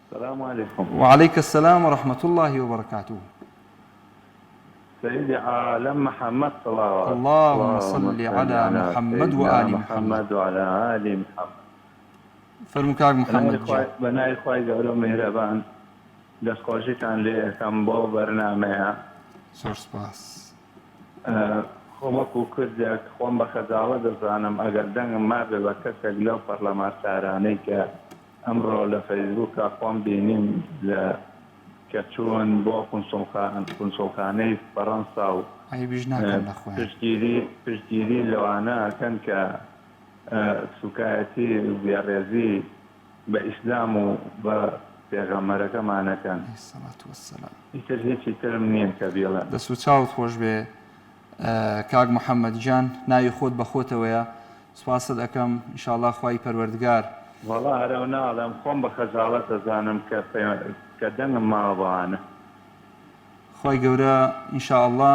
السلام عليكم. وعليك السلام ورحمة الله وبركاته. سيدي عالم محمد صلوات اللهم صل على محمد وآل محمد وعلى آل محمد. فرمكاك محمد جان بنای خوای گەورە مهرەبان دەستخۆشیتان لێ ئەەکەم بۆ بەرنامەیە. زۆر سپاس. خۆمەکو کوردێک خۆم بە خەجاڵە دەزانم ئەگەر دەنگم مابێ بە کەسێک لەو پەرلەمانتارانەی کە ئەمڕۆ لە فەیسبووکە خۆم بینیم لە کە چوون بۆ قونسڵخانەی فەڕەنسا و پشتگیری لەوانە ئەکەن کە سوکایەتی بێڕێزی بە ئیسلام و بە پێغەمبەرەکەمانەکەن ئیتر هیچی ترم نییە کە بێڵێ. دەست و چاوت خۆش بێ کاک محەممەد جان، ناوی خۆت بە خۆتەوەیە. سوپاست دەکەم ئینشاءڵڵا خوای پەروەردگار. وەڵا هەرەو ناڵم خۆم بە خەجاڵەت دەزانم کە دەنگم ماوە بەوانە. خوای گەورە ئینشاءڵڵا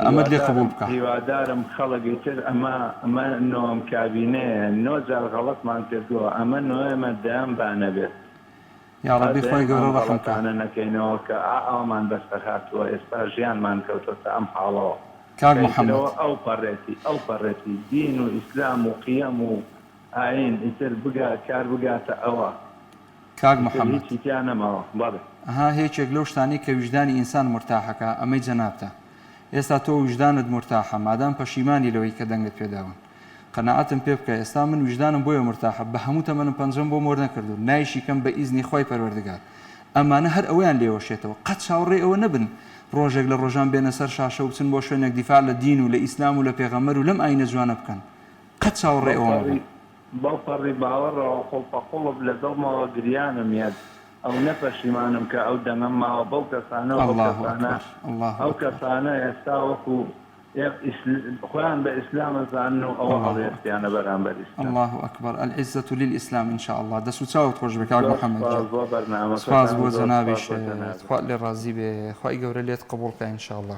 ئەمەد لێ قبوڵ بکە. هیوادارم خەڵکی تر ئەمە نۆم کابینەیە 9 جار غەڵەتمان کردووە، ئەمە نۆیمە دەیان بانە بێت. یا ڕەبی خوای گەورە ڕەحم بکە. نەکەینەوە کە ئامان بەستە هاتووە، ئێستا ژیانمان کەوتۆتە ئەم حاڵەوە. کاک محەممەد ئەو پەڕێتی دین و ئیسلام و قیەم و ئاین ئیتر کار بگاتە ئەوە. کاک محەممەد هیچی تیان نەماوە. بەڵێ ئەها هیچێک لەو شتانی کە وجدانی ئینسان مرتاحەکە ئەمەی جەنابتە. ئێستا تۆ وجدانت مرتاحە مادام پەشیمانی لەوەی کە دەنگت پێداون. قەناعەتم پێ بکە ئێستا من وجدانم بۆیە مرتاحە بە هەموو تەمەنم پەنجەم بۆ مۆر نەکردو، نایشی کەم بە ئیزنی خوای پەروەردگار. ئەمانە هەر ئەویان لێوەشێتەوە، قەت چاوەڕێ ئەوە نەبن ڕۆژێک لە ڕۆژان بێنە سەر شاشە و بچن بۆ شوێنێک دیفاع لە دین و لە ئیسلام و لە پێغەمبەر و لەم ئاینە جوانە بکەن. قەت چاوەڕێ ئەوە نەبن. بەو پەڕی باوەڕەوە خۆڵبەخۆڵب لە دڵمەوە گریانم میاد. ئەو نەپەشیمانم کە ئەو دەنگم ماوە بەو کەسانە ئەو کەسانە ئێستا وەکو خۆیان بە ئیسلام ئەزانن و ئەوە هەڵێستیانە بەرامبەر ئیسلام. الله ئەکبەر. العزة للإسلام إن شاء الله. دەست و چاوت خۆش بێ کاک محەممەد جان. سپاس بۆ جەنابیش، خوا لێ ڕازی بێ، خوای گەورە لێت قبوڵ بکە إن شاء الله.